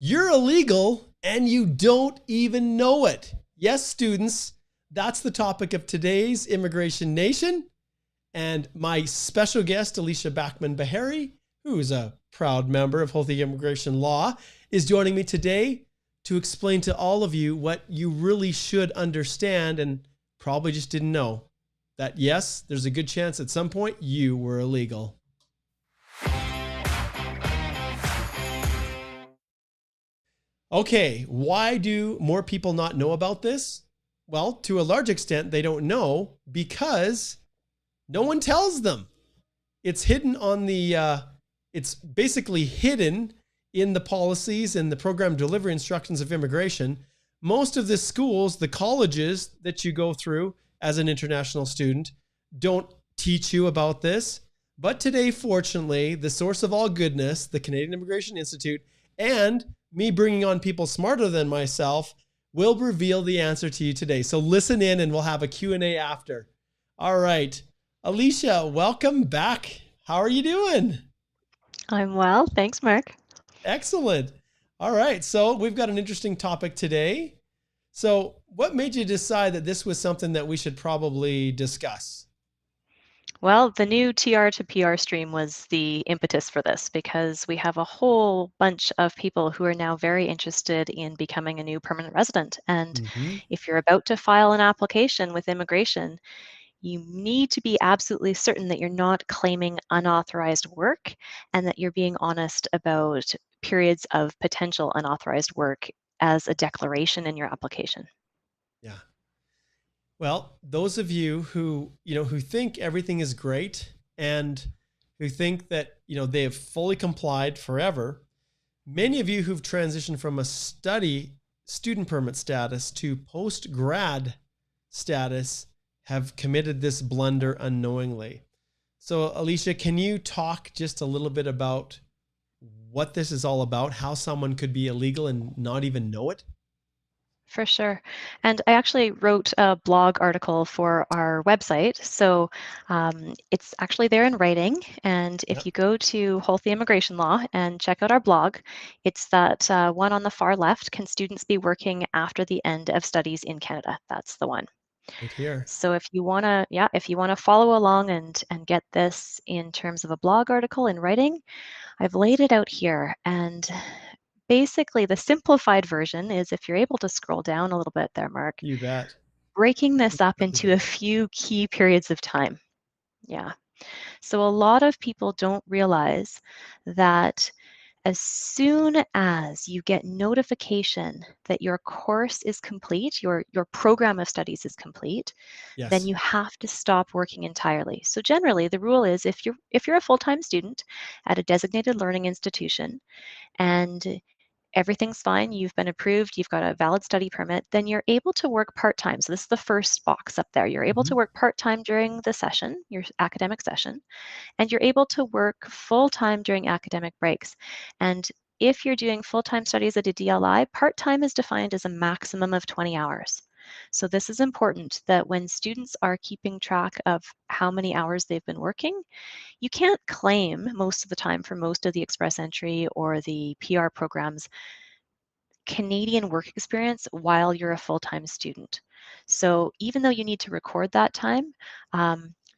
You're illegal and you don't even know it. Yes, students, that's the topic of today's Immigration Nation. And my special guest, Alicia Backman-Beharry, who is a proud member of Holthe Immigration Law, is joining me today to explain to all of you what you really should understand and probably just didn't know. That yes, there's a good chance at some point you were illegal. Okay, why do more people not know about this? Well, to a large extent, they don't know because no one tells them. It's hidden on the, it's basically hidden in the policies and the program delivery instructions of immigration. Most of the schools, the colleges that you go through as an international student don't teach you about this. But today, fortunately, the source of all goodness, the Canadian Immigration Institute, and me bringing on people smarter than myself will reveal the answer to you today. So listen in and we'll have a Q&A after. All right. Alicia, welcome back. How are you doing? I'm well, thanks, Mark. Excellent. All right. So we've got an interesting topic today. So what made you decide that this was something that we should probably discuss? Well, the new TR to PR stream was the impetus for this because we have a whole bunch of people who are now very interested in becoming a new permanent resident. And Mm-hmm. if you're about to file an application with immigration, you need to be absolutely certain that you're not claiming unauthorized work and that you're being honest about periods of potential unauthorized work as a declaration in your application. Yeah. Well, those of you who think everything is great and who think that, they have fully complied forever, many of you who've transitioned from a student permit status to post-grad status have committed this blunder unknowingly. So, Alicia, can you talk just a little bit about what this is all about, how someone could be illegal and not even know it? For sure. And I actually wrote a blog article for our website. So it's actually there in writing. And Yeah. if you go to Holthe Immigration Law and check out our blog, it's that one on the far left, can students be working after the end of studies in Canada? That's the one. Right here. So if you want to, yeah, if you want to follow along and get this in terms of a blog article in writing, I've laid it out here. And basically, the simplified version is if you're able to scroll down a little bit there, Mark, You bet. breaking this up into a few key periods of time. Yeah. So a lot of people don't realize that as soon as you get notification that your course is complete, your program of studies is complete, then Yes. you have to stop working entirely. So generally the rule is if you're a full-time student at a designated learning institution and everything's fine, you've been approved, you've got a valid study permit, then you're able to work part-time. So this is the first box up there. You're able Mm-hmm. to work part-time during the session, your academic session, and you're able to work full-time during academic breaks. And if you're doing full-time studies at a DLI, part-time is defined as a maximum of 20 hours. So this is important that when students are keeping track of how many hours they've been working, you can't claim most of the time for most of the express entry or the PR programs Canadian work experience while you're a full-time student. So even though you need to record that time,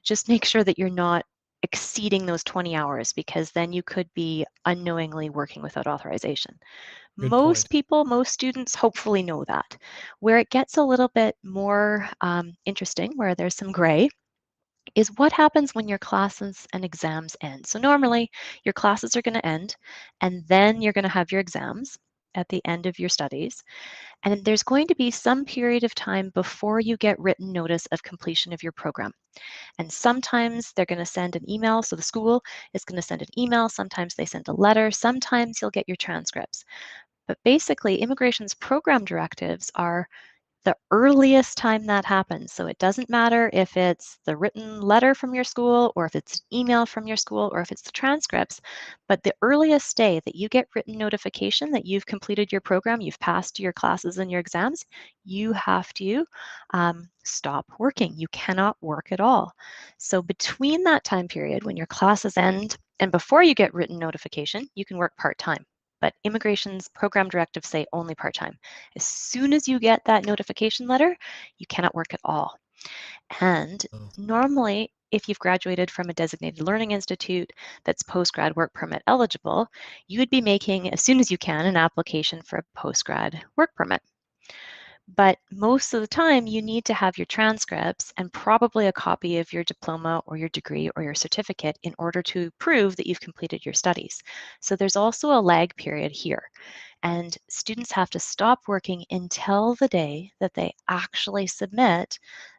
just make sure that you're not exceeding those 20 hours because then you could be unknowingly working without authorization. Good point. Most people, most students hopefully know that. Where it gets a little bit more interesting, where there's some gray, is what happens when your classes and exams end. So normally your classes are going to end and then you're going to have your exams at the end of your studies. And there's going to be some period of time before you get written notice of completion of your program. And sometimes they're going to send an email. So the school is going to send an email. Sometimes they send a letter. Sometimes you'll get your transcripts. But basically, immigration's program directives are the earliest time that happens. So it doesn't matter if it's the written letter from your school or if it's an email from your school or if it's the transcripts, but the earliest day that you get written notification that you've completed your program, you've passed your classes and your exams, you have to stop working. You cannot work at all. So between that time period when your classes end and before you get written notification, you can work part-time. but immigration's program directives say only part-time. As soon as you get that notification letter, you cannot work at all. And Oh, normally, if you've graduated from a designated learning institute that's postgrad work permit eligible, you would be making, as soon as you can, an application for a postgrad work permit. But most of the time, you need to have your transcripts and probably a copy of your diploma or your degree or your certificate in order to prove that you've completed your studies. So there's also a lag period here. And students have to stop working until the day that they actually submit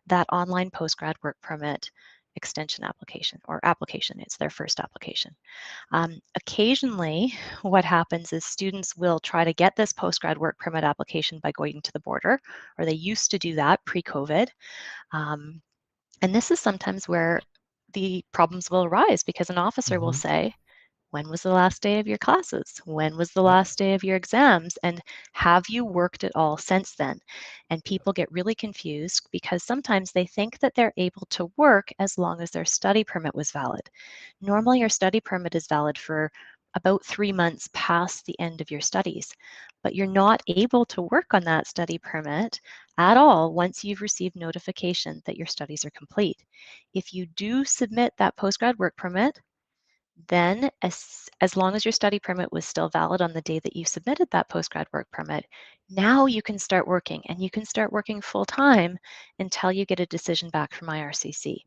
that online postgrad work permit extension application or application. It's their first application. Occasionally, what happens is students will try to get this postgrad work permit application by going to the border, or they used to do that pre-COVID. Um, and this is sometimes where the problems will arise because an officer will say, when was the last day of your classes? When was the yep. last day of your exams? And have you worked at all since then? And people get really confused because sometimes they think that they're able to work as long as their study permit was valid. Normally, your study permit is valid for about 3 months past the end of your studies, but you're not able to work on that study permit at all once you've received notification that your studies are complete. If you do submit that postgrad work permit, then, as long as your study permit was still valid on the day that you submitted that postgrad work permit, now you can start working and you can start working full time until you get a decision back from IRCC.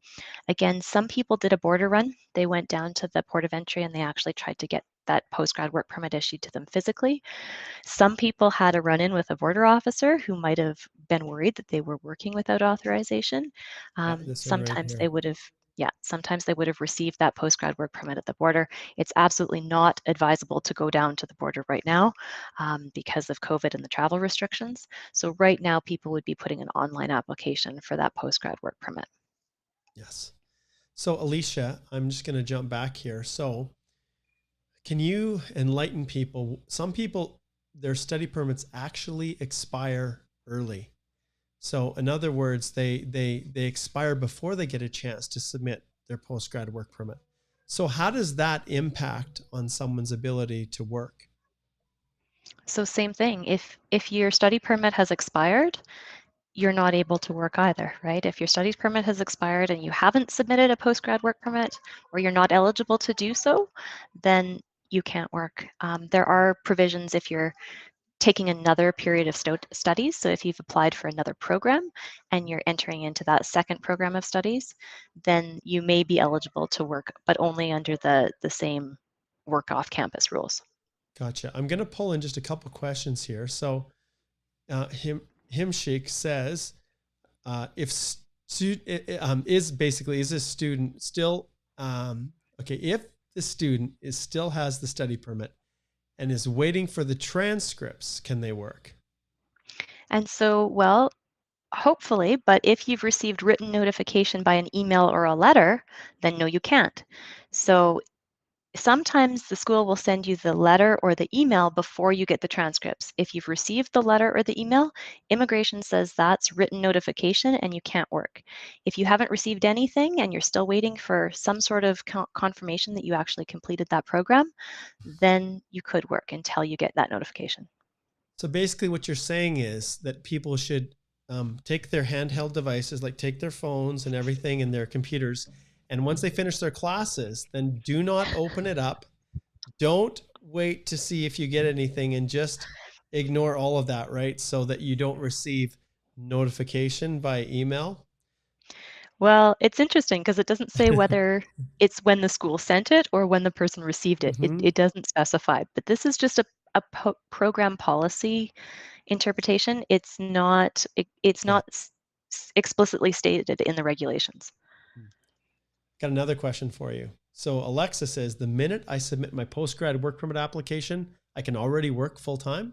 Again, some people did a border run. They went down to the port of entry and they actually tried to get that postgrad work permit issued to them physically. Some people had a run-in with a border officer who might have been worried that they were working without authorization. Yeah, this one right Sometimes here. they would have, yeah, sometimes they would have received that postgrad work permit at the border. It's absolutely not advisable to go down to the border right now because of COVID and the travel restrictions. So right now, people would be putting an online application for that postgrad work permit. Yes. So Alicia, I'm just going to jump back here. So can you enlighten people? Some people, their study permits actually expire early. So in other words, they expire before they get a chance to submit their postgrad work permit. So how does that impact on someone's ability to work? So same thing, if your study permit has expired, you're not able to work either, right? If your studies permit has expired and you haven't submitted a postgrad work permit or you're not eligible to do so, then you can't work. There are provisions if you're taking another period of studies. So if you've applied for another program and you're entering into that second program of studies, then you may be eligible to work, but only under the same work off campus rules. Gotcha. I'm going to pull in just a couple questions here. So Himshik says, if is a student still okay, if the student is still has the study permit and is waiting for the transcripts, can they work? And so, well, hopefully, but if you've received written notification by an email or a letter, then no, you can't. So sometimes the school will send you the letter or the email before you get the transcripts. If you've received the letter or the email, immigration says that's written notification and you can't work. If you haven't received anything and you're still waiting for some sort of confirmation that you actually completed that program, then you could work until you get that notification. So basically what you're saying is that people should take their handheld devices, like take their phones and everything and their computers. And once they finish their classes, then do not open it up. Don't wait to see if you get anything and just ignore all of that, right? So that you don't receive notification by email. Well, it's interesting because it doesn't say whether it's when the school sent it or when the person received it. Mm-hmm. It doesn't specify, but this is just a program policy interpretation. It's Yeah. not explicitly stated in the regulations. Got another question for you. So Alexa says, the minute I submit my postgrad work permit application, I can already work full time.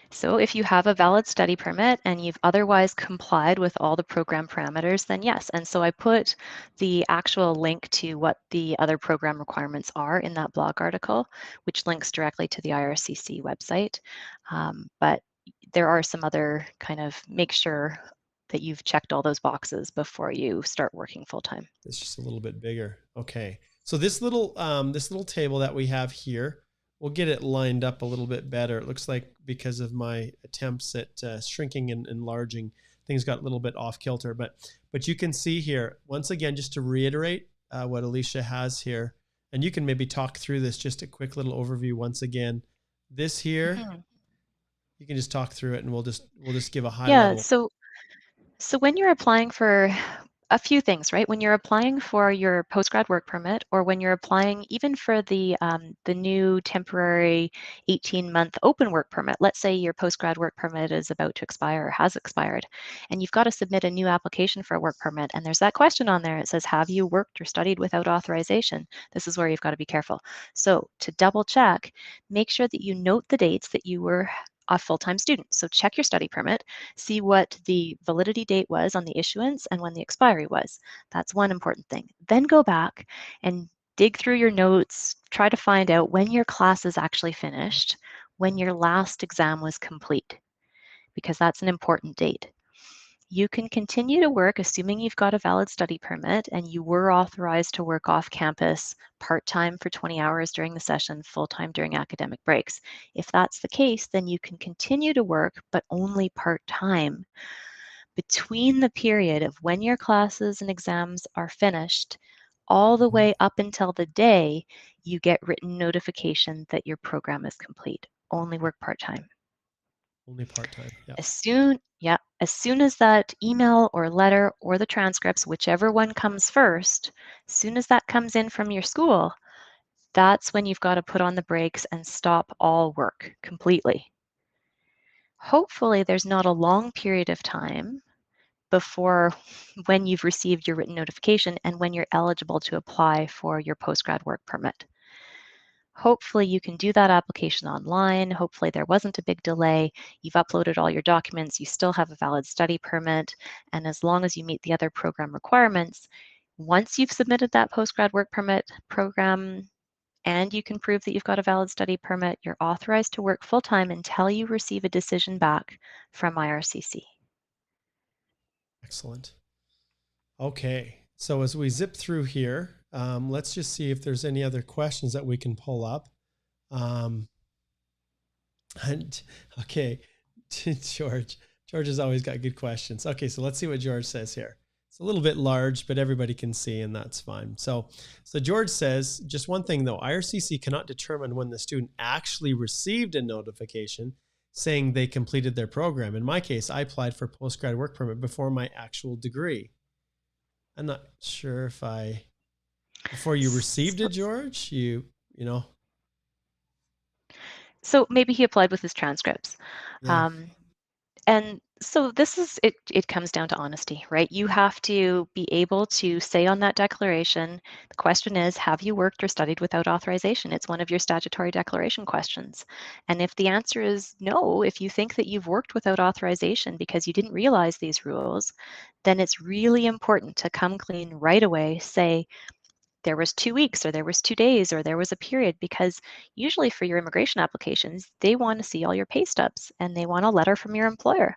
So if you have a valid study permit and you've otherwise complied with all the program parameters, then yes. And so I put the actual link to what the other program requirements are in that blog article, which links directly to the IRCC website. But there are some other kind of make sure that you've checked all those boxes before you start working full time. It's just a little bit bigger. Okay. So this little table that we have here, we'll get it lined up a little bit better. It looks like because of my attempts at shrinking and enlarging, things got a little bit off kilter. But you can see here, once again, just to reiterate what Alicia has here, and you can maybe talk through this, just a quick little overview once again. This here, you can just talk through it, and we'll just give a high level. So when you're applying for a few things, right? When you're applying for your postgrad work permit, or when you're applying even for the new temporary 18-month open work permit, let's say your postgrad work permit is about to expire or has expired, and you've got to submit a new application for a work permit, and there's that question on there. It says, have you worked or studied without authorization? This is where you've got to be careful. So to double check, make sure that you note the dates that you were a full-time student. So check your study permit, see what the validity date was on the issuance and when the expiry was. That's one important thing. Then go back and dig through your notes, try to find out when your class is actually finished, when your last exam was complete, because that's an important date. You can continue to work assuming you've got a valid study permit and you were authorized to work off campus part-time for 20 hours during the session, full-time during academic breaks. If that's the case, then you can continue to work, but only part-time. Between the period of when your classes and exams are finished, all the way up until the day you get written notification that your program is complete. Only work part-time. Only part-time. Yeah. As soon as that email or letter or the transcripts, whichever one comes first, as soon as that comes in from your school, that's when you've got to put on the brakes and stop all work completely. Hopefully, there's not a long period of time before when you've received your written notification and when you're eligible to apply for your postgrad work permit. Hopefully you can do that application online. Hopefully there wasn't a big delay. You've uploaded all your documents. You still have a valid study permit. And as long as you meet the other program requirements, once you've submitted that postgrad work permit program and you can prove that you've got a valid study permit, you're authorized to work full-time until you receive a decision back from IRCC. Excellent. Okay. So as we zip through here, let's just see if there's any other questions that we can pull up. And okay, George has always got good questions. Okay, so let's see what George says here. It's a little bit large, but everybody can see, and that's fine. So George says, just one thing though, IRCC cannot determine when the student actually received a notification saying they completed their program. In my case, I applied for postgrad work permit before my actual degree. I'm not sure if before you received it, George, you know. So maybe he applied with his transcripts. Yeah. And so this is, it comes down to honesty, right? You have to be able to say on that declaration, the question is, have you worked or studied without authorization? It's one of your statutory declaration questions. And if the answer is no, if you think that you've worked without authorization because you didn't realize these rules, then it's really important to come clean right away, say, there was 2 weeks or there was 2 days or there was a period, because usually for your immigration applications, they want to see all your pay stubs and they want a letter from your employer.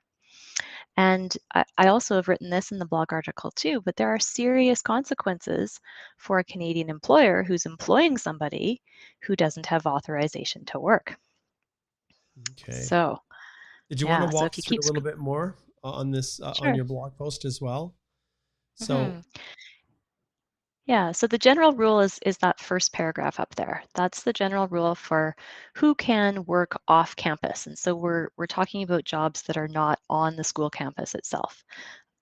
And I also have written this in the blog article too, but there are serious consequences for a Canadian employer who's employing somebody who doesn't have authorization to work. Okay. So, did you want to yeah, so walk if you through keep a little bit more on this on sure. your blog post as well? So Yeah, so the general rule is that first paragraph up there. That's the general rule for who can work off campus. And so we're talking about jobs that are not on the school campus itself.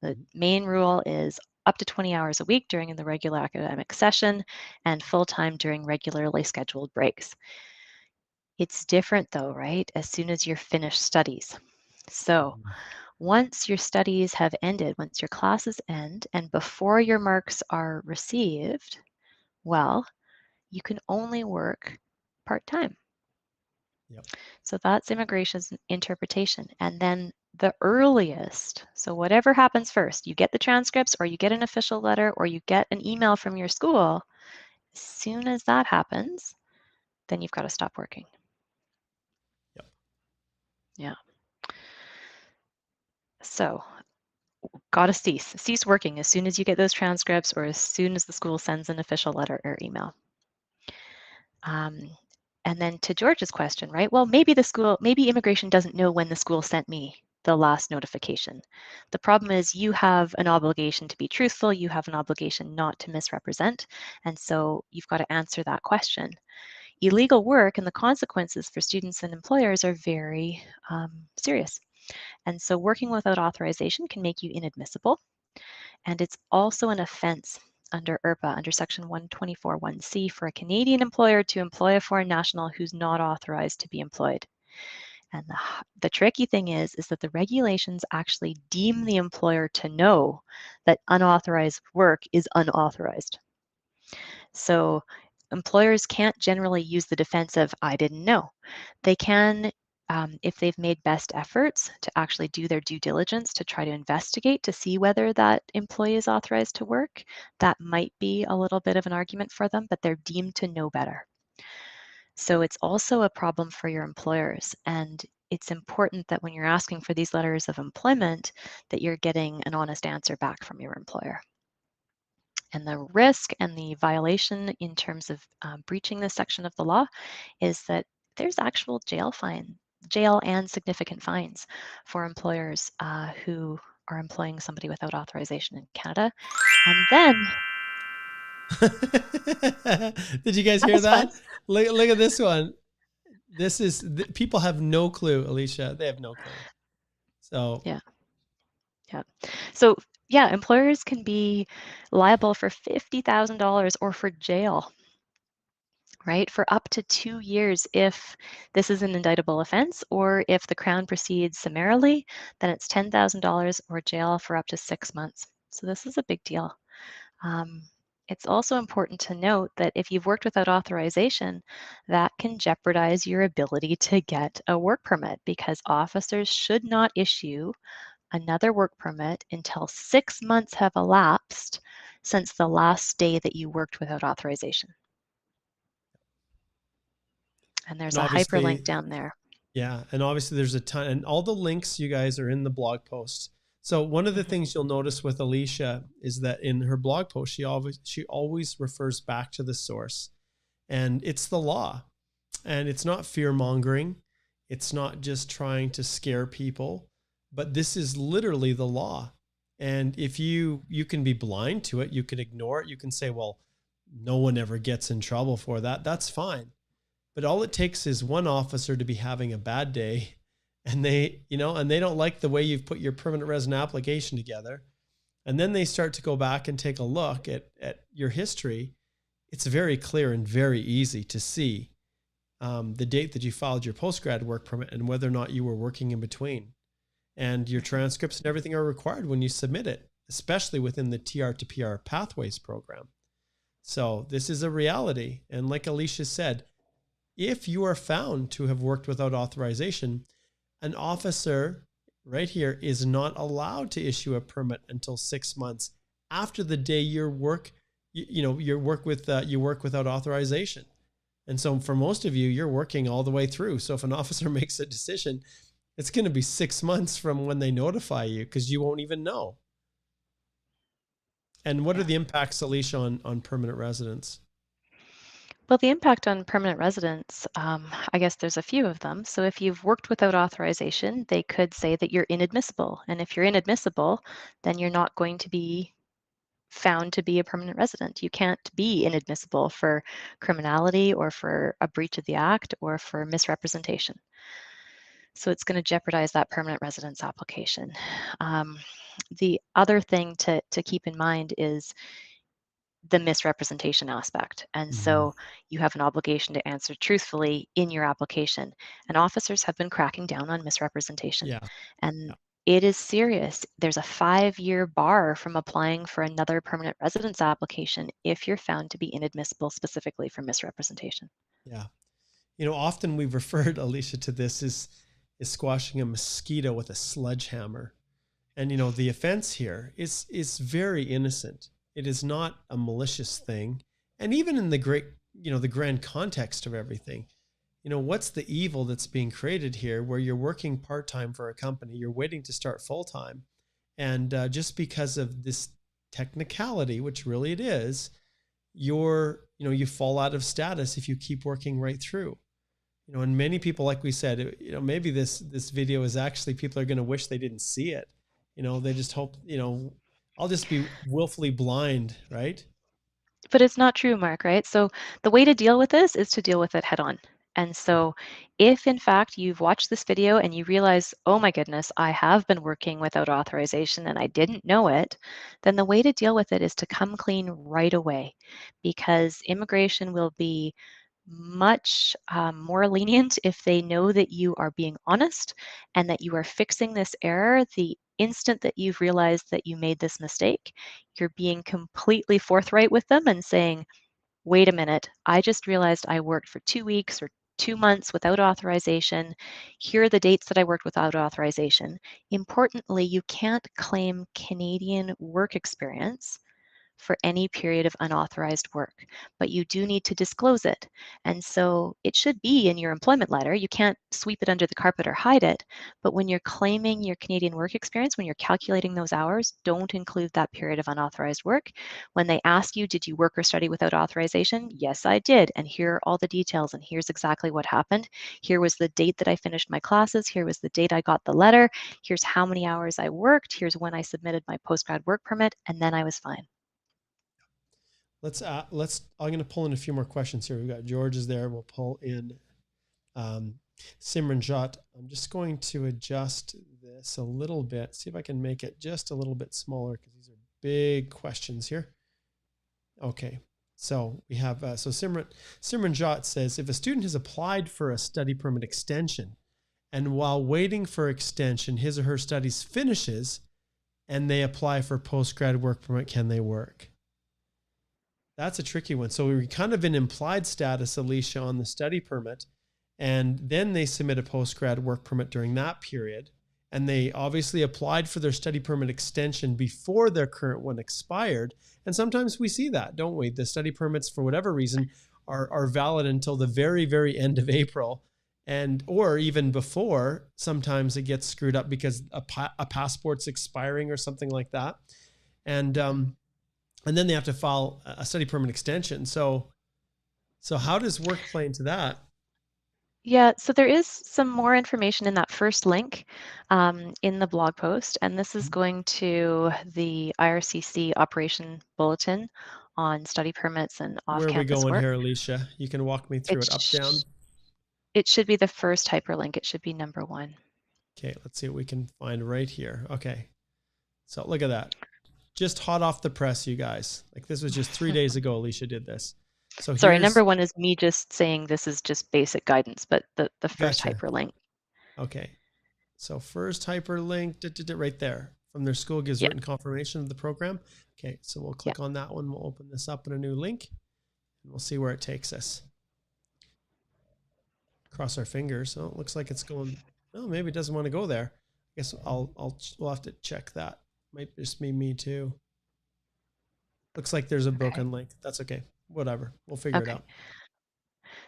The main rule is up to 20 hours a week during the regular academic session and full-time during regularly scheduled breaks. It's different though, right? As soon as you're finished studies. So once your studies have ended, once your classes end, and before your marks are received, well, you can only work part-time. Yep. So that's immigration's interpretation. And then the earliest, so whatever happens first, you get the transcripts or you get an official letter or you get an email from your school, as soon as that happens, then you've got to stop working. Yep. Yeah. So got to cease working as soon as you get those transcripts or as soon as the school sends an official letter or email. And then to George's question, right? Well, maybe immigration doesn't know when the school sent me the last notification. The problem is you have an obligation to be truthful, you have an obligation not to misrepresent, and so you've got to answer that question. Illegal work and the consequences for students and employers are very serious. And so working without authorization can make you inadmissible. And it's also an offense under IRPA, under Section 124(1)(c), for a Canadian employer to employ a foreign national who's not authorized to be employed. And the tricky thing is that the regulations actually deem the employer to know that unauthorized work is unauthorized. So employers can't generally use the defense of, I didn't know. They can, if they've made best efforts to actually do their due diligence to try to investigate to see whether that employee is authorized to work, that might be a little bit of an argument for them, but they're deemed to know better. So it's also a problem for your employers. And it's important that when you're asking for these letters of employment, that you're getting an honest answer back from your employer. And the risk and the violation in terms of breaching this section of the law is that there's actual jail and significant fines for employers who are employing somebody without authorization in Canada. And then did you guys that hear was fun. that? Look at this one. This is people have no clue, Alicia. They have no clue. So Yeah. So yeah, employers can be liable for $50,000 or for jail, right, for up to 2 years if this is an indictable offense, or if the Crown proceeds summarily, then it's $10,000 or jail for up to 6 months. So this is a big deal. It's also important to note that if you've worked without authorization, that can jeopardize your ability to get a work permit, because officers should not issue another work permit until 6 months have elapsed since the last day that you worked without authorization. And there's and a hyperlink obviously, down there. yeah, and obviously there's a ton, and all the links you guys are in the blog post. So one of the things you'll notice with Alicia is that in her blog post, she always refers back to the source, and it's the law, and it's not fear mongering. It's not just trying to scare people, but this is literally the law. And if you can be blind to it, you can ignore it. You can say, well, no one ever gets in trouble for that. That's fine. But all it takes is one officer to be having a bad day, and they don't like the way you've put your permanent resident application together. And then they start to go back and take a look at your history. It's very clear and very easy to see the date that you filed your postgrad work permit and whether or not you were working in between. And your transcripts and everything are required when you submit it, especially within the TR to PR Pathways program. So this is a reality. And like Alicia said, if you are found to have worked without authorization, an officer right here is not allowed to issue a permit until 6 months after the day you work without authorization. And so for most of you, you're working all the way through. So if an officer makes a decision, it's going to be 6 months from when they notify you, because you won't even know. And what are the impacts, Alicia, on permanent residents? Well, the impact on permanent residents, I guess there's a few of them. So if you've worked without authorization, they could say that you're inadmissible. And if you're inadmissible, then you're not going to be found to be a permanent resident. You can't be inadmissible for criminality or for a breach of the act or for misrepresentation. So it's going to jeopardize that permanent residence application. The other thing to keep in mind is the misrepresentation aspect. And so you have an obligation to answer truthfully in your application. And officers have been cracking down on misrepresentation. Yeah. And it is serious. There's a 5-year bar from applying for another permanent residence application if you're found to be inadmissible specifically for misrepresentation. Yeah. Often we've referred, Alicia, to this as squashing a mosquito with a sledgehammer. And, the offense here is very innocent. It is not a malicious thing. And even in the the grand context of everything, what's the evil that's being created here, where you're working part-time for a company, you're waiting to start full-time. And just because of this technicality, which really it is, you fall out of status if you keep working right through. You know, and many people, like we said, you know, maybe this video is actually, people are going to wish they didn't see it. You know, they just hope, you know, I'll just be willfully blind, right? But it's not true, Mark, right? So the way to deal with this is to deal with it head on. And so if in fact you've watched this video and you realize, oh my goodness, I have been working without authorization and I didn't know it, then the way to deal with it is to come clean right away, because immigration will be much more lenient if they know that you are being honest and that you are fixing this error the instant that you've realized that you made this mistake. You're being completely forthright with them and saying, wait a minute, I just realized I worked for 2 weeks or 2 months without authorization. Here are the dates that I worked without authorization. Importantly, you can't claim Canadian work experience for any period of unauthorized work, but you do need to disclose it. And so it should be in your employment letter. You can't sweep it under the carpet or hide it, but when you're claiming your Canadian work experience, when you're calculating those hours, don't include that period of unauthorized work. When they ask you, did you work or study without authorization? Yes, I did. And here are all the details, and here's exactly what happened. Here was the date that I finished my classes. Here was the date I got the letter. Here's how many hours I worked. Here's when I submitted my postgrad work permit, and then I was fine. I'm going to pull in a few more questions here. We've got George is there. We'll pull in Simranjot. I'm just going to adjust this a little bit, see if I can make it just a little bit smaller, because these are big questions here. Okay. So we have, so Simranjot says, if a student has applied for a study permit extension and while waiting for extension, his or her studies finishes and they apply for postgrad work permit, can they work? That's a tricky one. So we're kind of in implied status, Alicia, on the study permit, and then they submit a postgrad work permit during that period. And they obviously applied for their study permit extension before their current one expired. And sometimes we see that, don't we? The study permits, for whatever reason, are valid until the very, very end of April. And, or even before, sometimes it gets screwed up because a passport's expiring or something like that. And then they have to file a study permit extension. So how does work play into that? Yeah, so there is some more information in that first link in the blog post, and this is going to the IRCC operation bulletin on study permits and Where are we off-campus going work. here, Alicia? You can walk me through It, it, up, down. it should be the first hyperlink. It should be number 1. Okay, let's see what we can find right here. Okay, so look at that. Just hot off the press, you guys. Like, this was just 3 days ago, Alicia did this. So Sorry, here's, number 1 is me just saying this is just basic guidance, but the first gotcha. hyperlink. Okay, so first hyperlink right there from their school gives Yeah, written confirmation of the program. Okay, so we'll click on that one. We'll open this up in a new link and we'll see where it takes us. Cross our fingers. Oh, it looks like it's going. Oh, maybe it doesn't want to go there. I guess we'll have to check that. Might just be me too. Looks like there's a broken link. That's okay. Whatever. We'll figure it okay. out.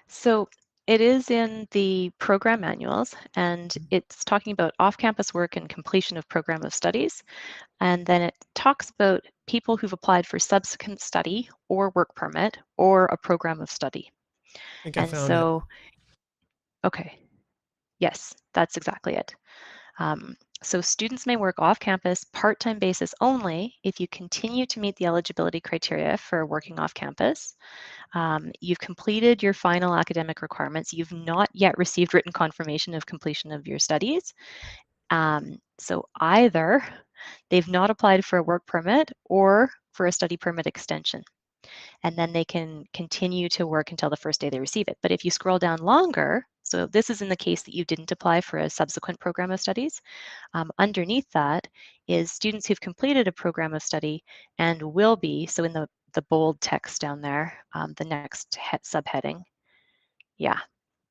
So it is in the program manuals, and it's talking about off-campus work and completion of program of studies. And then it talks about people who've applied for subsequent study or work permit or a program of study. I think I And found it. so, okay, yes, that's exactly it. So students may work off-campus part-time basis only if you continue to meet the eligibility criteria for working off-campus. You've completed your final academic requirements. You've not yet received written confirmation of completion of your studies. So either they've not applied for a work permit or for a study permit extension, and then they can continue to work until the first day they receive it. But if you scroll down longer, so this is in the case that you didn't apply for a subsequent program of studies, underneath that is students who've completed a program of study and will be, so in the bold text down there, the next subheading, yeah,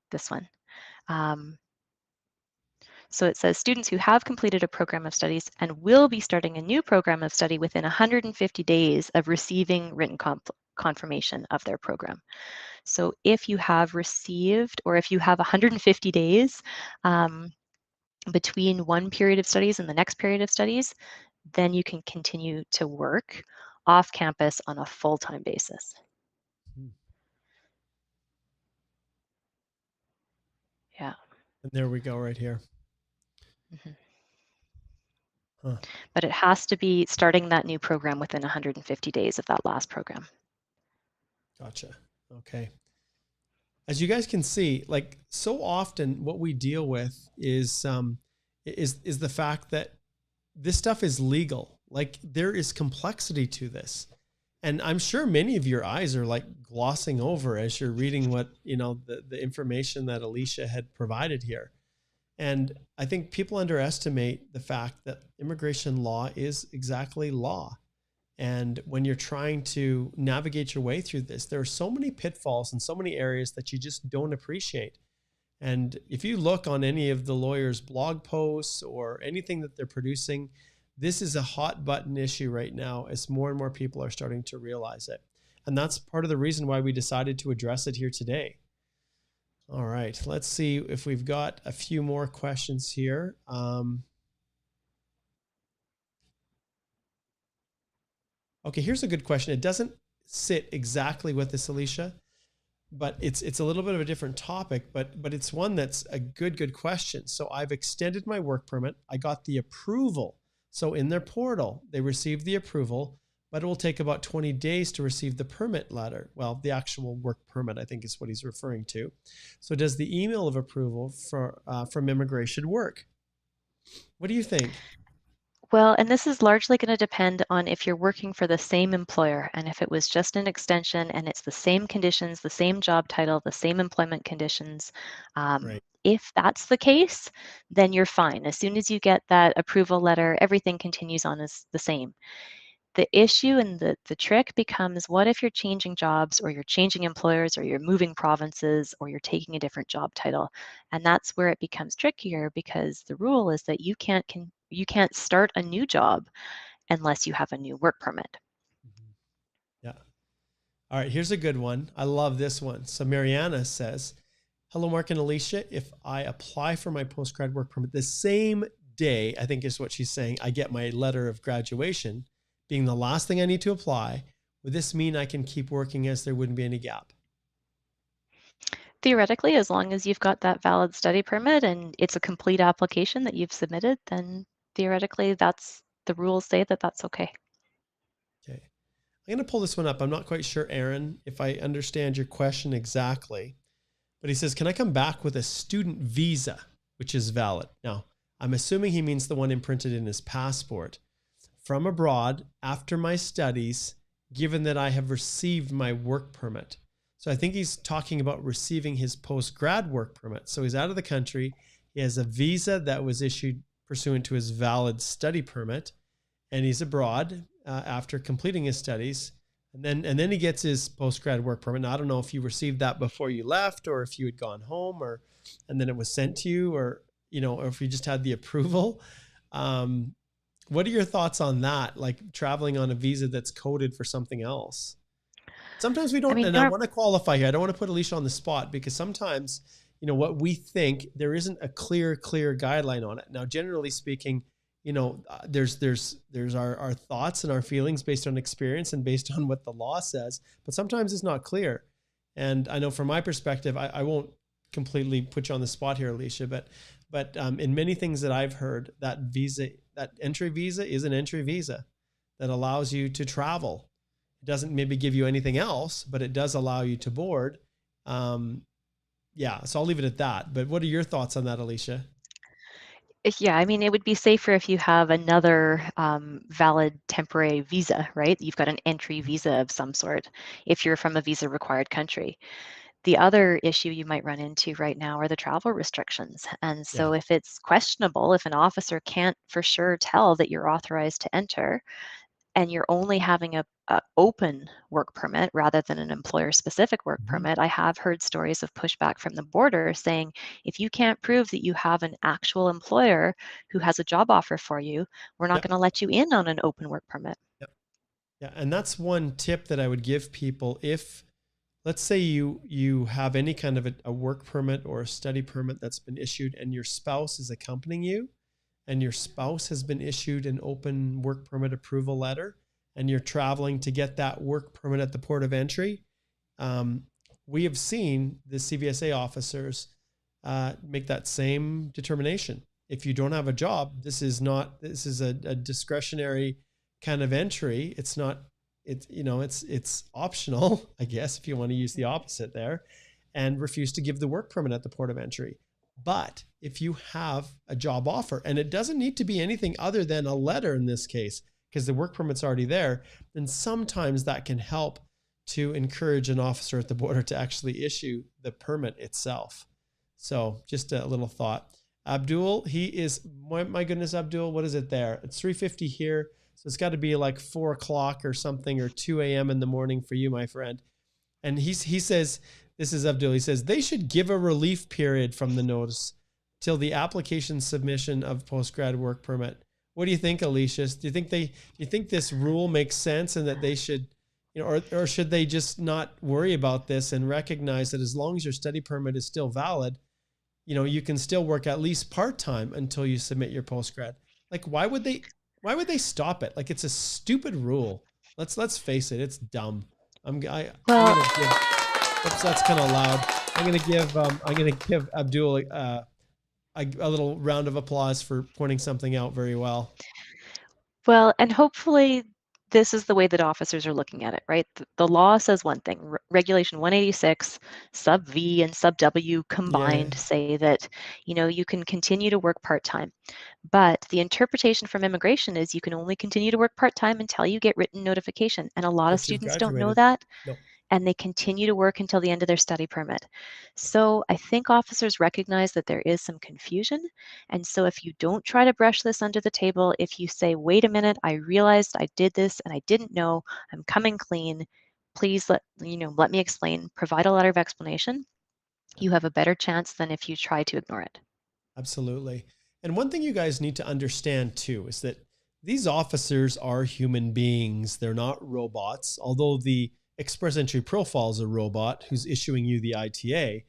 this one. So it says students who have completed a program of studies and will be starting a new program of study within 150 days of receiving written confirmation of their program. So if you have received, or if you have 150 days between one period of studies and the next period of studies, then you can continue to work off campus on a full-time basis. And there we go right here. Mhm. Huh. But it has to be starting that new program within 150 days of that last program. Gotcha. Okay. As you guys can see, like so often what we deal with is the fact that this stuff is legal. Like there is complexity to this. And I'm sure many of your eyes are like glossing over as you're reading what, the information that Alicia had provided here. And I think people underestimate the fact that immigration law is exactly law. And when you're trying to navigate your way through this, there are so many pitfalls and so many areas that you just don't appreciate. And if you look on any of the lawyers' blog posts or anything that they're producing, this is a hot button issue right now as more and more people are starting to realize it. And that's part of the reason why we decided to address it here today. All right, let's see if we've got a few more questions here. Okay, here's a good question. It doesn't sit exactly with this, Alicia, but it's a little bit of a different topic, but it's one that's a good question. So I've extended my work permit. I got the approval. So in their portal, they received the approval, but it will take about 20 days to receive the permit letter. Well, the actual work permit, I think is what he's referring to. So does the email of approval from immigration work? What do you think? Well, and this is largely going to depend on if you're working for the same employer and if it was just an extension and it's the same conditions, the same job title, the same employment conditions. Right. If that's the case, then you're fine. As soon as you get that approval letter, everything continues on as the same. The issue and the trick becomes, what if you're changing jobs or you're changing employers or you're moving provinces or you're taking a different job title? And that's where it becomes trickier, because the rule is that you can't start a new job unless you have a new work permit. Yeah. All right, here's a good one. I love this one. So Mariana says, hello, Mark and Alicia. If I apply for my postgrad work permit the same day, I think is what she's saying, I get my letter of graduation, being the last thing I need to apply, would this mean I can keep working as there wouldn't be any gap? Theoretically, as long as you've got that valid study permit and it's a complete application that you've submitted, then theoretically that's the rules say that that's okay. Okay. I'm going to pull this one up. I'm not quite sure, Aaron, if I understand your question exactly. But he says, can I come back with a student visa, which is valid? Now, I'm assuming he means the one imprinted in his passport, from abroad after my studies, given that I have received my work permit. So I think he's talking about receiving his post-grad work permit. So he's out of the country. He has a visa that was issued pursuant to his valid study permit, and he's abroad after completing his studies. And then he gets his post-grad work permit. Now, I don't know if you received that before you left or if you had gone home and then it was sent to you, or if you just had the approval. What are your thoughts on that? Like traveling on a visa that's coded for something else? Sometimes we don't, and I want to qualify here. I don't want to put Alicia on the spot, because sometimes, what we think, there isn't a clear guideline on it. Now, generally speaking, there's our thoughts and our feelings based on experience and based on what the law says, but sometimes it's not clear. And I know from my perspective, I won't completely put you on the spot here, Alicia, but in many things that I've heard, that entry visa is an entry visa that allows you to travel. It doesn't maybe give you anything else, but it does allow you to board. Yeah, so I'll leave it at that. But what are your thoughts on that, Alicia? Yeah, I mean, it would be safer if you have another valid temporary visa, right? You've got an entry visa of some sort if you're from a visa required country. The other issue you might run into right now are the travel restrictions. And Yeah. so if it's questionable, if an officer can't for sure tell that you're authorized to enter, and you're only having a open work permit rather than an employer-specific work permit, I have heard stories of pushback from the border saying, if you can't prove that you have an actual employer who has a job offer for you, we're not Yep. going to let you in on an open work permit. Yep. Yeah, and that's one tip that I would give people. If, let's say you have any kind of a work permit or a study permit that's been issued and your spouse is accompanying you, and your spouse has been issued an open work permit approval letter, and you're traveling to get that work permit at the port of entry, we have seen the CVSA officers make that same determination. If you don't have a job, this is a discretionary kind of entry. It's not, it's optional, I guess, if you want to use the opposite there, and refuse to give the work permit at the port of entry. But if you have a job offer, and it doesn't need to be anything other than a letter in this case, because the work permit's already there, then sometimes that can help to encourage an officer at the border to actually issue the permit itself. So just a little thought. Abdul, he is, my goodness, Abdul, what is it there? It's 3:50 here. So it's got to be like 4 o'clock or something, or 2 a.m. in the morning for you, my friend. And he says, this is Abdul, he says, they should give a relief period from the notice till the application submission of postgrad work permit. What do you think, Alicia? Do you think this rule makes sense, and that they should, or should they just not worry about this and recognize that as long as your study permit is still valid, you can still work at least part-time until you submit your postgrad? Like, why would they stop it? Like, it's a stupid rule. Let's face it. It's dumb. I'm going to give, oops, that's kind of loud. I'm going to give Abdul a little round of applause for pointing something out very well. Well, and hopefully this is the way that officers are looking at it, right? The law says one thing. Regulation 186 sub V and sub W combined say that, you can continue to work part-time. But the interpretation from immigration is you can only continue to work part-time until you get written notification. And a lot of students don't know that. Nope. And they continue to work until the end of their study permit. So I think officers recognize that there is some confusion. And so if you don't try to brush this under the table, if you say, wait a minute, I realized I did this and I didn't know, I'm coming clean, please let me explain, provide a letter of explanation, you have a better chance than if you try to ignore it. Absolutely. And one thing you guys need to understand too is that these officers are human beings. They're not robots. Although the express entry profile is a robot who's issuing you the ITA,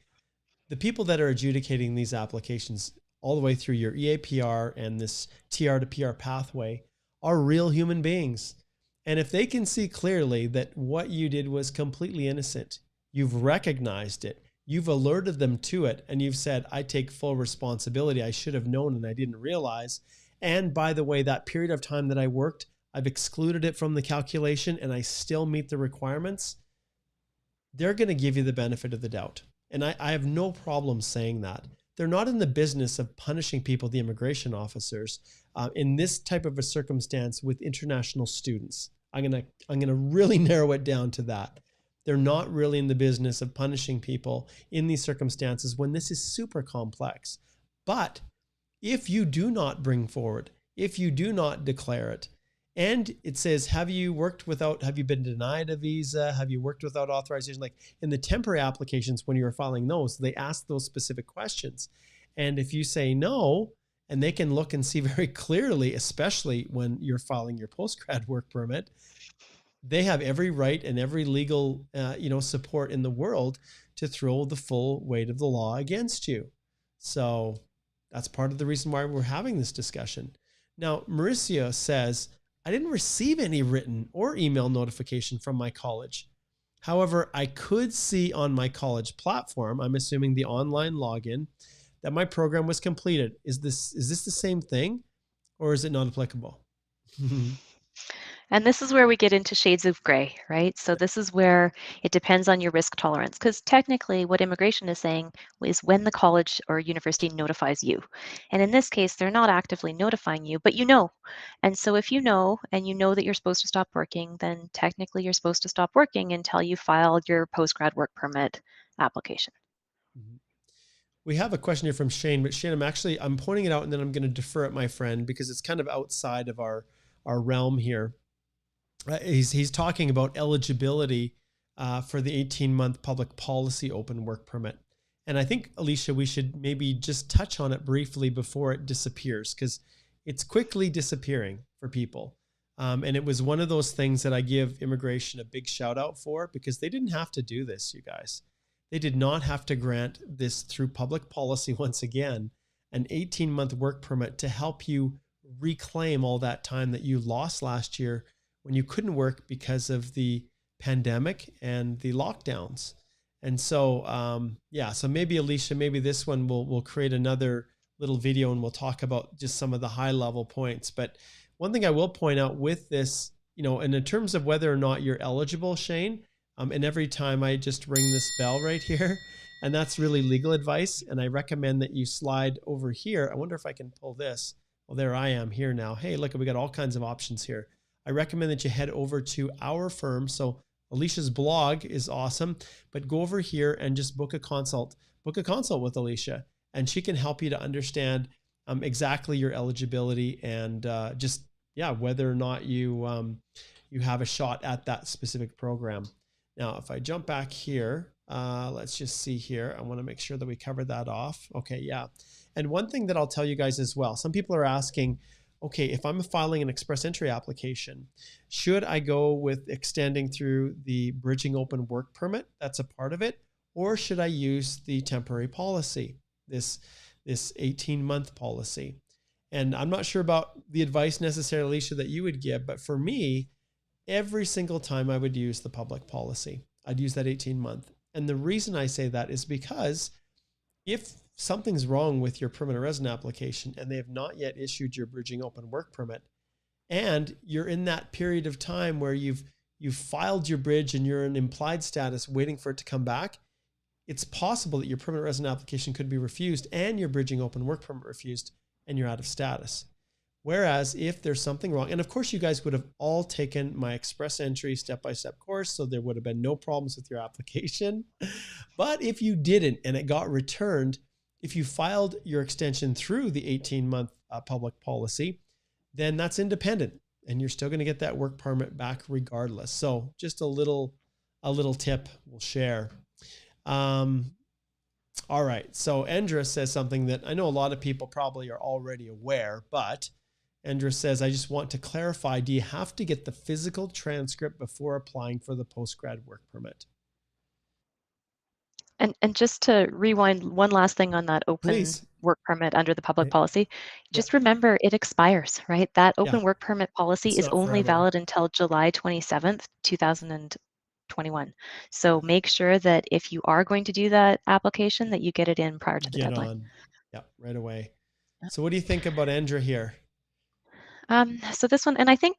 the people that are adjudicating these applications all the way through your EAPR and this TR to PR pathway are real human beings. And if they can see clearly that what you did was completely innocent, you've recognized it, you've alerted them to it, and you've said, I take full responsibility. I should have known and I didn't realize. And by the way, that period of time that I worked, I've excluded it from the calculation and I still meet the requirements. They're going to give you the benefit of the doubt. And I have no problem saying that. They're not in the business of punishing people, the immigration officers, in this type of a circumstance with international students. I'm gonna really narrow it down to that. They're not really in the business of punishing people in these circumstances when this is super complex. But if you do not bring forward, if you do not declare it, and it says, have you been denied a visa? Have you worked without authorization? Like in the temporary applications, when you're filing those, they ask those specific questions. And if you say no, and they can look and see very clearly, especially when you're filing your postgrad work permit, they have every right and every legal, support in the world to throw the full weight of the law against you. So that's part of the reason why we're having this discussion. Now, Mauricio says, I didn't receive any written or email notification from my college. However, I could see on my college platform, I'm assuming the online login, that my program was completed. Is this the same thing, or is it not applicable? And this is where we get into shades of gray, right? So this is where it depends on your risk tolerance, because technically what immigration is saying is when the college or university notifies you. And in this case, they're not actively notifying you, but you know. And so if you know, and you know that you're supposed to stop working, then technically you're supposed to stop working until you file your postgrad work permit application. We have a question here from Shane, but Shane, I'm pointing it out and then I'm going to defer it, my friend, because it's kind of outside of our realm here. He's talking about eligibility for the 18-month public policy open work permit. And I think, Alicia, we should maybe just touch on it briefly before it disappears, because it's quickly disappearing for people. And it was one of those things that I give immigration a big shout out for, because they didn't have to do this, you guys. They did not have to grant this through public policy, once again, an 18-month work permit to help you reclaim all that time that you lost last year when you couldn't work because of the pandemic and the lockdowns. And so, yeah, so maybe Alicia, maybe this one we'll create another little video and we'll talk about just some of the high level points. But one thing I will point out with this, and in terms of whether or not you're eligible, Shane, and every time I just ring this bell right here, and that's really legal advice. And I recommend that you slide over here. I wonder if I can pull this. Well, there I am here now. Hey, look, we got all kinds of options here. I recommend that you head over to our firm. So Alicia's blog is awesome, but go over here and just book a consult. Book a consult with Alicia, and she can help you to understand exactly your eligibility and just, yeah, whether or not you you have a shot at that specific program. Now, if I jump back here, let's just see here. I want to make sure that we covered that off. Okay, yeah. And one thing that I'll tell you guys as well, some people are asking, okay, if I'm filing an express entry application, should I go with extending through the bridging open work permit? That's a part of it. Or should I use the temporary policy, this 18-month policy? And I'm not sure about the advice necessarily, Alicia, that you would give, but for me, every single time I would use the public policy. I'd use that 18-month. And the reason I say that is because if something's wrong with your permanent resident application and they have not yet issued your bridging open work permit, and you're in that period of time where you've filed your bridge and you're in implied status waiting for it to come back, it's possible that your permanent resident application could be refused and your bridging open work permit refused and you're out of status. Whereas if there's something wrong, and of course you guys would have all taken my express entry step-by-step course, so there would have been no problems with your application. But if you didn't and it got returned, if you filed your extension through the 18-month public policy, then that's independent and you're still going to get that work permit back regardless. So just a little tip we'll share. All right. So Endra says something that I know a lot of people probably are already aware, but Endra says, I just want to clarify, do you have to get the physical transcript before applying for the postgrad work permit? And just to rewind one last thing on that open Please. work permit under the public Okay. policy, Yeah. just remember it expires, right? That open Yeah. work permit policy It's is not only forever. valid until July 27th, 2021. So make sure that if you are going to do that application, that you get it in prior to the Get deadline. on. Yeah, right away. So what do you think about Endra here? So this one, and I think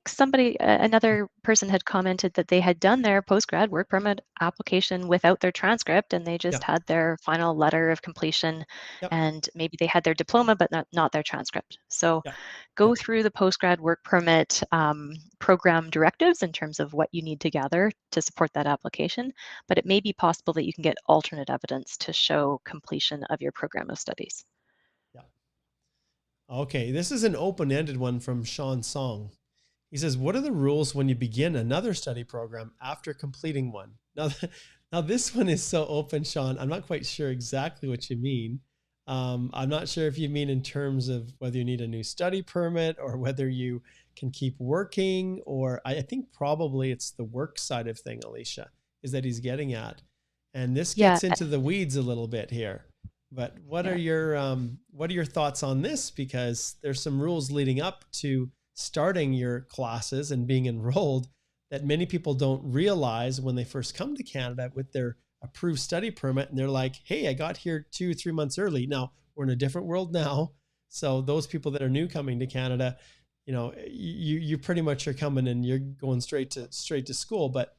another person had commented that they had done their postgrad work permit application without their transcript, and they just Yeah. had their final letter of completion, Yep. and maybe they had their diploma, but not their transcript. So Yeah. go Yep. through the postgrad work permit program directives in terms of what you need to gather to support that application, but it may be possible that you can get alternate evidence to show completion of your program of studies. Yeah. Okay, this is an open-ended one from Sean Song. He says, what are the rules when you begin another study program after completing one? Now this one is so open, Sean. I'm not quite sure exactly what you mean. I'm not sure if you mean in terms of whether you need a new study permit or whether you can keep working, or I think probably it's the work side of thing, Alicia, is that he's getting at. And this gets into the weeds a little bit here. But what are your thoughts on this? Because there's some rules leading up to starting your classes and being enrolled that many people don't realize when they first come to Canada with their approved study permit. And they're like, hey, I got here 2-3 months early. Now we're in a different world now. So those people that are new coming to Canada, you pretty much are coming and you're going straight to school. But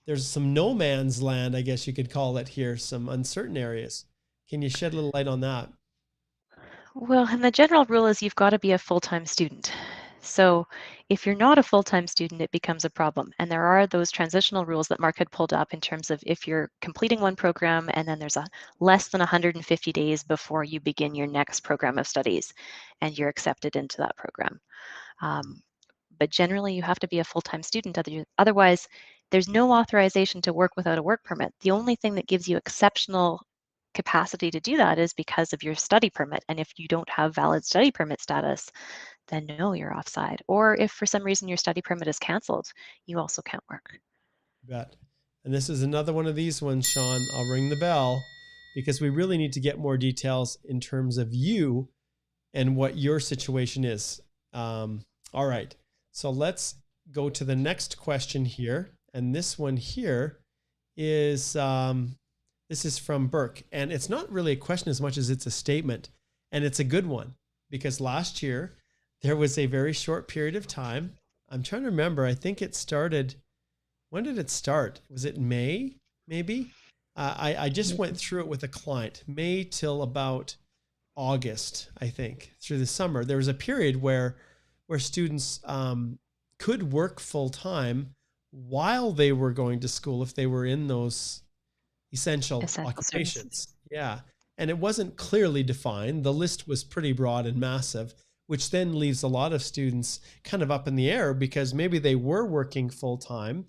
there's some no man's land, I guess you could call it here, some uncertain areas. Can you shed a little light on that? Well, and the general rule is you've got to be a full-time student. So if you're not a full-time student, it becomes a problem. And there are those transitional rules that Mark had pulled up in terms of if you're completing one program and then there's a less than 150 days before you begin your next program of studies and you're accepted into that program. But generally, you have to be a full-time student. Otherwise, there's no authorization to work without a work permit. The only thing that gives you exceptional capacity to do that is because of your study permit. And if you don't have valid study permit status, then no, you're offside. Or if for some reason your study permit is canceled, you also can't work. You bet. And this is another one of these ones, Sean. I'll ring the bell because we really need to get more details in terms of you and what your situation is. All right. So let's go to the next question here. And this one here is, This is from Burke, and it's not really a question as much as it's a statement, and it's a good one because last year there was a very short period of time. I'm trying to remember. I think it started. When did it start? Was it May? Maybe. I just went through it with a client, May till about August, I think, through the summer. There was a period where students could work full time while they were going to school if they were in those essential occupations. Services. Yeah. And it wasn't clearly defined. The list was pretty broad and massive, which then leaves a lot of students kind of up in the air because maybe they were working full time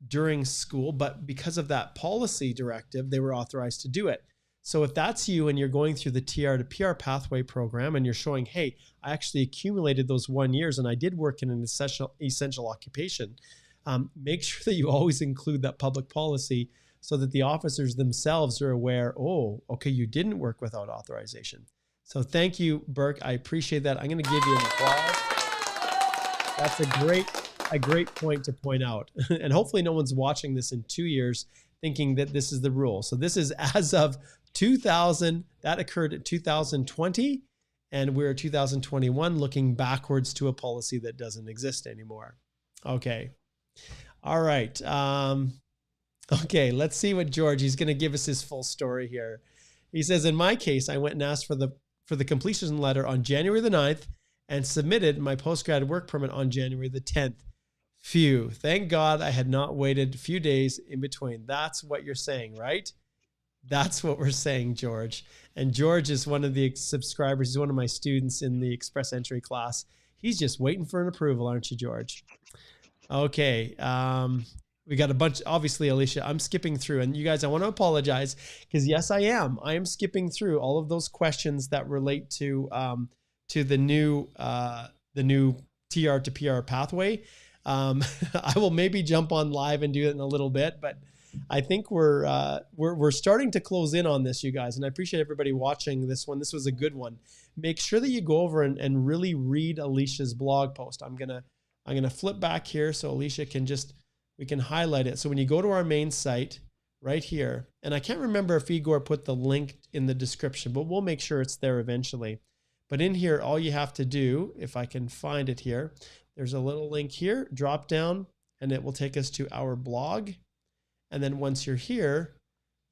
during school, but because of that policy directive, they were authorized to do it. So if that's you and you're going through the TR to PR pathway program and you're showing, hey, I actually accumulated those 1 year and I did work in an essential occupation, make sure that you always include that public policy so that the officers themselves are aware, oh, okay, you didn't work without authorization. So thank you, Burke. I appreciate that. I'm going to give you an applause. That's a great point to point out. And hopefully no one's watching this in 2 years thinking that this is the rule. So this is as of 2000, that occurred in 2020, and we're 2021 looking backwards to a policy that doesn't exist anymore. Okay. All right. Okay, let's see what George, he's going to give us his full story here. He says, in my case, I went and asked for the completion letter on January the 9th and submitted my postgrad work permit on January the 10th. Phew, thank God I had not waited a few days in between. That's what you're saying, right? That's what we're saying, George. And George is one of the subscribers. He's one of my students in the express entry class. He's just waiting for an approval, aren't you, George? Okay. We got a bunch, obviously, Alicia, I'm skipping through, and you guys, I want to apologize because yes, I am skipping through all of those questions that relate to the new TR to PR pathway. I will maybe jump on live and do it in a little bit, but I think we're starting to close in on this, you guys, and I appreciate everybody watching this one. This was a good one. Make sure that you go over and really read Alicia's blog post. I'm gonna flip back here so Alicia can we can highlight it. So when you go to our main site right here, and I can't remember if Igor put the link in the description, but we'll make sure it's there eventually. But in here, all you have to do, if I can find it here, there's a little link here, drop down, and it will take us to our blog. And then once you're here,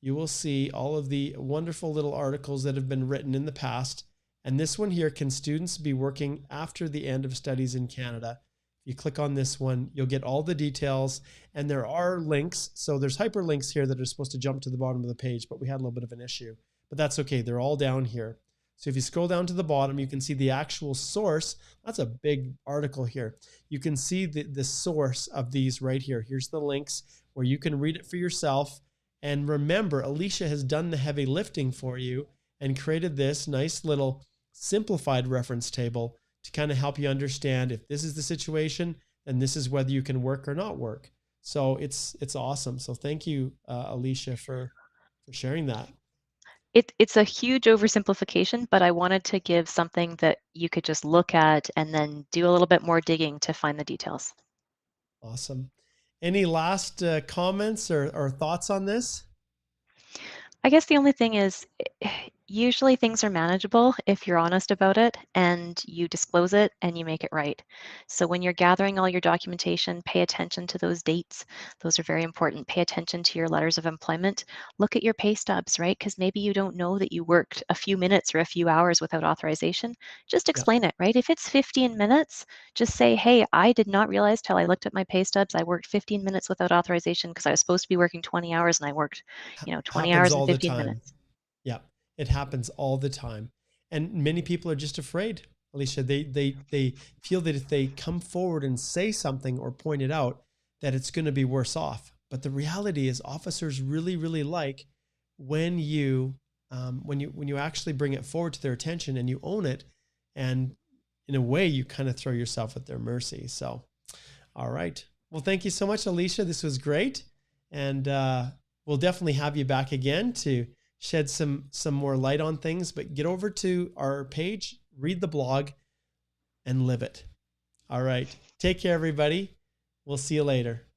you will see all of the wonderful little articles that have been written in the past. And this one here, can students be working after the end of studies in Canada? You click on this one, you'll get all the details, and there are links. So there's hyperlinks here that are supposed to jump to the bottom of the page, but we had a little bit of an issue, but that's okay. They're all down here. So if you scroll down to the bottom, you can see the actual source. That's a big article here. You can see the source of these right here. Here's the links where you can read it for yourself. And remember, Alicia has done the heavy lifting for you and created this nice little simplified reference table to kind of help you understand if this is the situation, then this is whether you can work or not work. So it's awesome. So thank you, Alicia, for sharing that. It's a huge oversimplification, but I wanted to give something that you could just look at and then do a little bit more digging to find the details. Awesome. Any last comments or thoughts on this? I guess the only thing is, usually things are manageable if you're honest about it and you disclose it and you make it right. So when you're gathering all your documentation, pay attention to those dates. Those are very important. Pay attention to your letters of employment. Look at your pay stubs, right? Because maybe you don't know that you worked a few minutes or a few hours without authorization. Just explain it, right? If it's 15 minutes, just say, hey, I did not realize till I looked at my pay stubs, I worked 15 minutes without authorization because I was supposed to be working 20 hours and I worked, 20 hours and 15 minutes. Yeah. It happens all the time. And many people are just afraid, Alicia. They feel that if they come forward and say something or point it out, that it's going to be worse off. But the reality is officers really, really like when you actually bring it forward to their attention and you own it. And in a way, you kind of throw yourself at their mercy. So, all right. Well, thank you so much, Alicia. This was great. And we'll definitely have you back again to shed some more light on things, but get over to our page, read the blog, and live it. All right. Take care, everybody. We'll see you later.